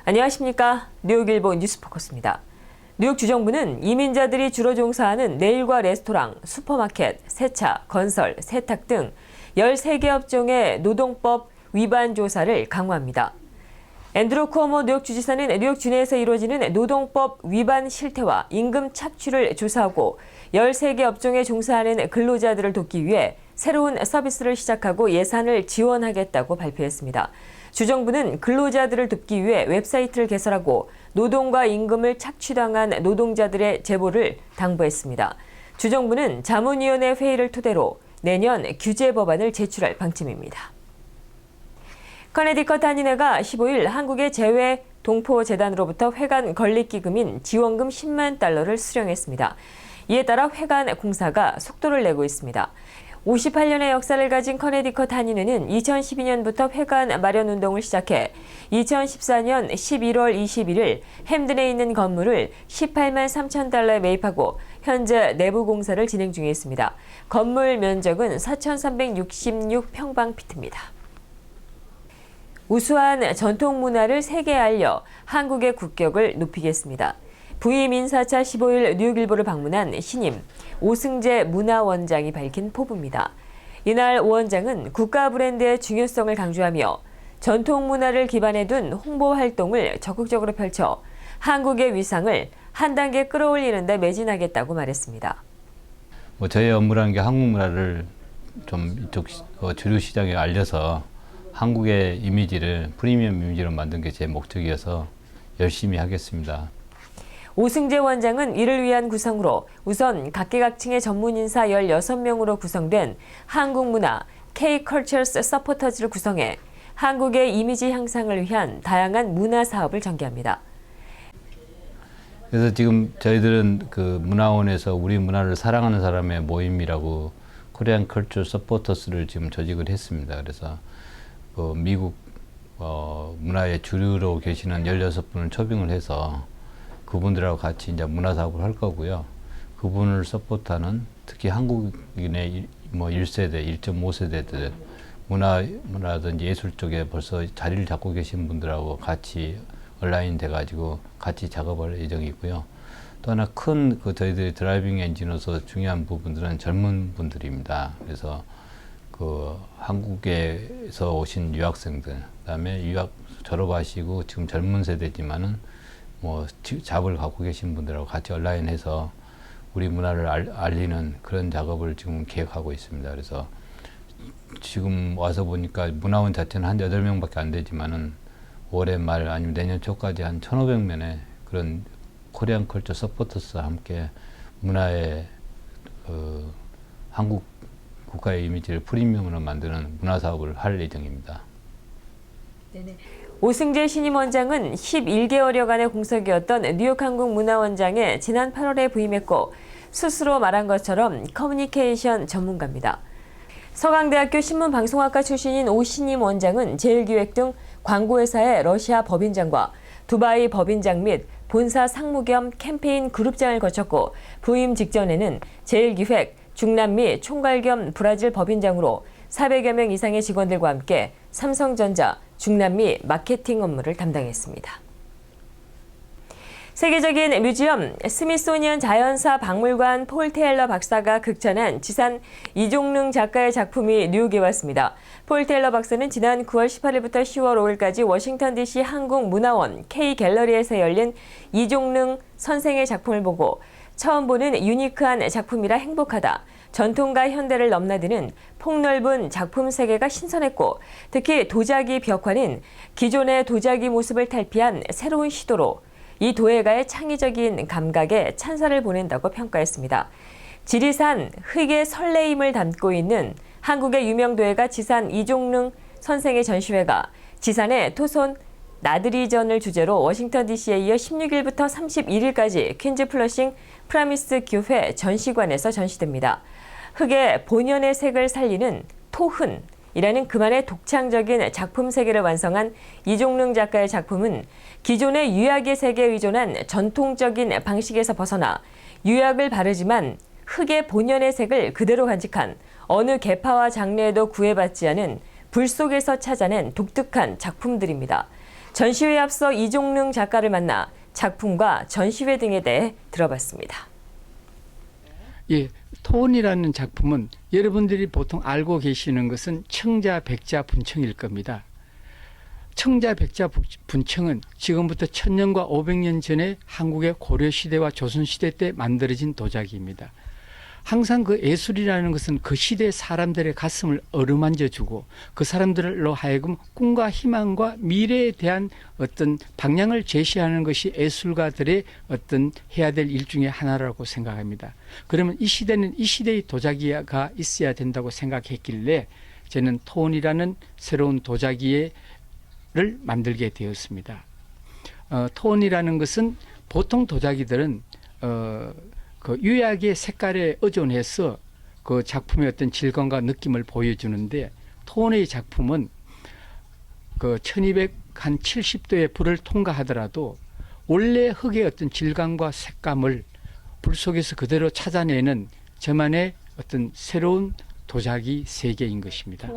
안녕하십니까. 뉴욕일보 뉴스포커스입니다. 뉴욕 주정부는 이민자들이 주로 종사하는 네일과 레스토랑, 슈퍼마켓, 세차, 건설, 세탁 등 13개 업종의 노동법 위반 조사를 강화합니다. 앤드루 쿠오모 뉴욕 주지사는 뉴욕 주내에서 이루어지는 노동법 위반 실태와 임금 착취를 조사하고 13개 업종에 종사하는 근로자들을 돕기 위해 새로운 서비스를 시작하고 예산을 지원하겠다고 발표했습니다. 주정부는 근로자들을 돕기 위해 웹사이트를 개설하고 노동과 임금을 착취당한 노동자들의 제보를 당부했습니다. 주정부는 자문위원회 회의를 토대로 내년 규제 법안을 제출할 방침입니다. 커네디컷 한인회가 15일 한국의 재외 동포재단으로부터 회관 건립기금인 지원금 10만 달러를 수령했습니다. 이에 따라 회관 공사가 속도를 내고 있습니다. 58년의 역사를 가진 커네디컷 한인회는 2012년부터 회관 마련 운동을 시작해 2014년 11월 21일 햄든에 있는 건물을 18만 3천 달러에 매입하고 현재 내부 공사를 진행 중에 있습니다. 건물 면적은 4,366평방피트입니다. 우수한 전통 문화를 세계에 알려 한국의 국격을 높이겠습니다. 부임 인사차 15일 뉴욕일보를 방문한 신임 오승재 문화원장이 밝힌 포부입니다. 이날 오 원장은 국가 브랜드의 중요성을 강조하며 전통 문화를 기반에 둔 홍보 활동을 적극적으로 펼쳐 한국의 위상을 한 단계 끌어올리는 데 매진하겠다고 말했습니다. 저희 업무라는 게 한국 문화를 좀 이쪽 주류 시장에 알려서 한국의 이미지를 프리미엄 이미지로 만든 게 제 목적이어서 열심히 하겠습니다. 오승재 원장은 이를 위한 구성으로 우선 각계각층의 전문인사 16명으로 구성된 한국문화 K-Cultures 서포터즈를 구성해 한국의 이미지 향상을 위한 다양한 문화 사업을 전개합니다. 그래서 지금 저희들은 그 문화원에서 우리 문화를 사랑하는 사람의 모임이라고 코리안 컬처 서포터스를 지금 조직을 했습니다. 그래서 미국 문화의 주류로 계시는 16분을 초빙을 해서 그분들하고 같이 이제 문화 사업을 할 거고요. 그분을 서포트하는 특히 한국인의 1세대, 1.5세대들 문화든지 예술 쪽에 벌써 자리를 잡고 계신 분들하고 같이 온라인 돼가지고 같이 작업할 예정이고요. 또 하나 큰 저희들이 드라이빙 엔진으로서 중요한 부분들은 젊은 분들입니다. 그래서 한국에서 오신 유학생들, 그다음에 유학 졸업하시고 지금 젊은 세대지만은 잡을 갖고 계신 분들하고 같이 온라인해서 우리 문화를 알리는 그런 작업을 지금 계획하고 있습니다. 그래서 지금 와서 보니까 문화원 자체는 한 8명밖에 안 되지만은 올해 말 아니면 내년 초까지 한 1,500명의 그런 코리안 컬처 서포터스와 함께 문화의 한국 국가의 이미지를 프리미엄으로 만드는 문화 사업을 할 예정입니다. 네네. 오승재 신임 원장은 11개월여간의 공석이었던 뉴욕 한국문화원장에 지난 8월에 부임했고 스스로 말한 것처럼 커뮤니케이션 전문가입니다. 서강대학교 신문방송학과 출신인 오 신임 원장은 제일기획 등 광고회사의 러시아 법인장과 두바이 법인장 및 본사 상무 겸 캠페인 그룹장을 거쳤고 부임 직전에는 제일기획, 중남미 총괄 겸 브라질 법인장으로 400여 명 이상의 직원들과 함께 삼성전자, 중남미 마케팅 업무를 담당했습니다. 세계적인 뮤지엄 스미소니언 자연사 박물관 폴 테일러 박사가 극찬한 지산 이종릉 작가의 작품이 뉴욕에 왔습니다. 폴 테일러 박사는 지난 9월 18일부터 10월 5일까지 워싱턴 DC 한국문화원 K갤러리에서 열린 이종릉 선생의 작품을 보고 처음 보는 유니크한 작품이라 행복하다. 전통과 현대를 넘나드는 폭넓은 작품 세계가 신선했고 특히 도자기 벽화는 기존의 도자기 모습을 탈피한 새로운 시도로 이 도예가의 창의적인 감각에 찬사를 보낸다고 평가했습니다. 지리산 흙의 설레임을 담고 있는 한국의 유명 도예가 지산 이종릉 선생의 전시회가 지산의 토손 나들이전을 주제로 워싱턴 DC에 이어 16일부터 31일까지 퀸즈 플러싱 프라미스 교회 전시관에서 전시됩니다. 흙의 본연의 색을 살리는 토흔이라는 그만의 독창적인 작품 세계를 완성한 이종릉 작가의 작품은 기존의 유약의 세계에 의존한 전통적인 방식에서 벗어나 유약을 바르지만 흙의 본연의 색을 그대로 간직한 어느 계파와 장르에도 구애받지 않은 불 속에서 찾아낸 독특한 작품들입니다. 전시회에 앞서 이종능 작가를 만나 작품과 전시회 등에 대해 들어봤습니다. 예, 톤이라는 작품은 여러분들이 보통 알고 계시는 것은 청자, 백자, 분청일 겁니다. 청자, 백자, 분청은 지금부터 1000년과 500년 전에 한국의 고려시대와 조선시대 때 만들어진 도자기입니다. 항상 그 예술이라는 것은 그 시대 사람들의 가슴을 어루만져주고 그 사람들로 하여금 꿈과 희망과 미래에 대한 어떤 방향을 제시하는 것이 예술가들의 어떤 해야 될 일 중에 하나라고 생각합니다. 그러면 이 시대는 이 시대의 도자기가 있어야 된다고 생각했길래 저는 톤이라는 새로운 도자기를 만들게 되었습니다. 톤이라는 것은 보통 도자기들은 그 유약의 색깔에 의존해서 그 작품의 어떤 질감과 느낌을 보여주는데 톤의 작품은 그 1270도의 불을 통과하더라도 원래 흙의 어떤 질감과 색감을 불 속에서 그대로 찾아내는 저만의 어떤 새로운 도자기 세계인 것입니다.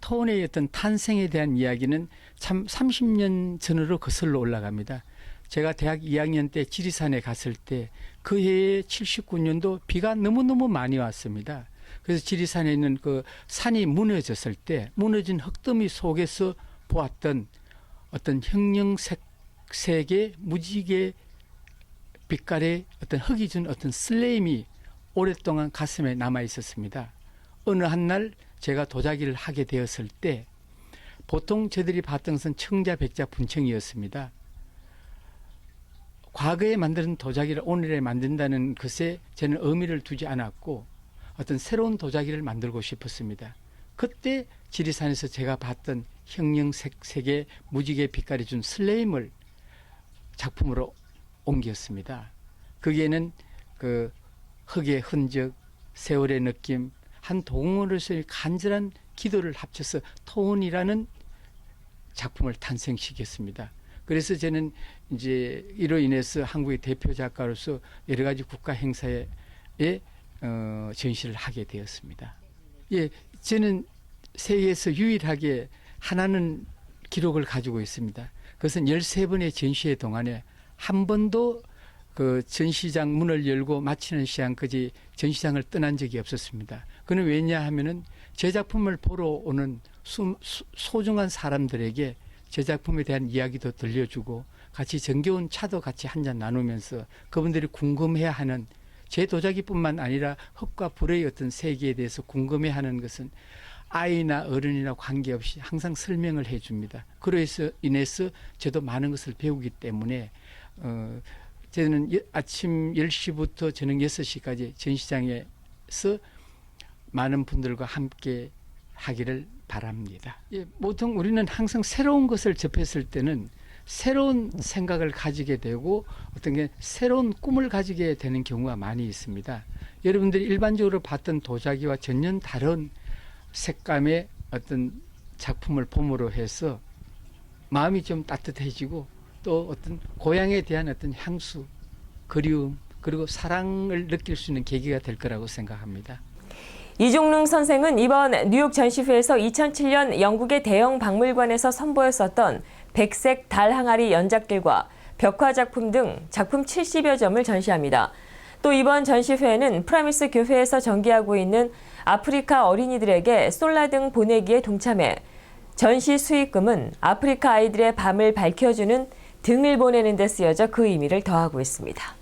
톤의 어떤 탄생에 대한 이야기는 참 30년 전으로 거슬러 올라갑니다. 제가 대학 2학년 때 지리산에 갔을 때 그 해에 79년도 비가 너무너무 많이 왔습니다. 그래서 지리산에 있는 그 산이 무너졌을 때 무너진 흙더미 속에서 보았던 어떤 형형색색의 무지개 빛깔의 어떤 흙이 준 어떤 슬레임이 오랫동안 가슴에 남아 있었습니다. 어느 한 날 제가 도자기를 하게 되었을 때 보통 저들이 봤던 것은 청자, 백자, 분청이었습니다. 과거에 만든 도자기를 오늘에 만든다는 것에 저는 의미를 두지 않았고 어떤 새로운 도자기를 만들고 싶었습니다. 그때 지리산에서 제가 봤던 형형색색의 무지개 빛깔이 준 슬레임을 작품으로 옮겼습니다. 거기에는 그 흙의 흔적, 세월의 느낌, 한 동물로서의 간절한 기도를 합쳐서 톤이라는 작품을 탄생시켰습니다. 그래서 저는 이제 이로 인해서 한국의 대표 작가로서 여러 가지 국가 행사에 전시를 하게 되었습니다. 예, 저는 세계에서 유일하게 하나는 기록을 가지고 있습니다. 그것은 13번의 전시회 동안에 한 번도 그 전시장 문을 열고 마치는 시간까지 전시장을 떠난 적이 없었습니다. 그는 왜냐하면은 제 작품을 보러 오는 소중한 사람들에게 제 작품에 대한 이야기도 들려주고 같이 정겨운 차도 같이 한잔 나누면서 그분들이 궁금해하는 제 도자기뿐만 아니라 흙과 불의 어떤 세계에 대해서 궁금해하는 것은 아이나 어른이나 관계없이 항상 설명을 해줍니다. 그로 인해서 저도 많은 것을 배우기 때문에 저는 아침 10시부터 저녁 6시까지 전시장에서 많은 분들과 함께 하기를 바랍니다. 예, 보통 우리는 항상 새로운 것을 접했을 때는 새로운 생각을 가지게 되고 어떤 게 새로운 꿈을 가지게 되는 경우가 많이 있습니다. 여러분들이 일반적으로 봤던 도자기와 전혀 다른 색감의 어떤 작품을 봄으로 해서 마음이 좀 따뜻해지고 또 어떤 고향에 대한 어떤 향수, 그리움, 그리고 사랑을 느낄 수 있는 계기가 될 거라고 생각합니다. 이종능 선생은 이번 뉴욕 전시회에서 2007년 영국의 대형 박물관에서 선보였었던 백색 달 항아리 연작들과 벽화 작품 등 작품 70여 점을 전시합니다. 또 이번 전시회에는 프라미스 교회에서 전개하고 있는 아프리카 어린이들에게 솔라 등 보내기에 동참해 전시 수익금은 아프리카 아이들의 밤을 밝혀주는 등을 보내는 데 쓰여져 그 의미를 더하고 있습니다.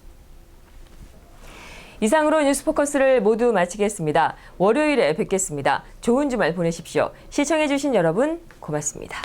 이상으로 뉴스포커스를 모두 마치겠습니다. 월요일에 뵙겠습니다. 좋은 주말 보내십시오. 시청해주신 여러분 고맙습니다.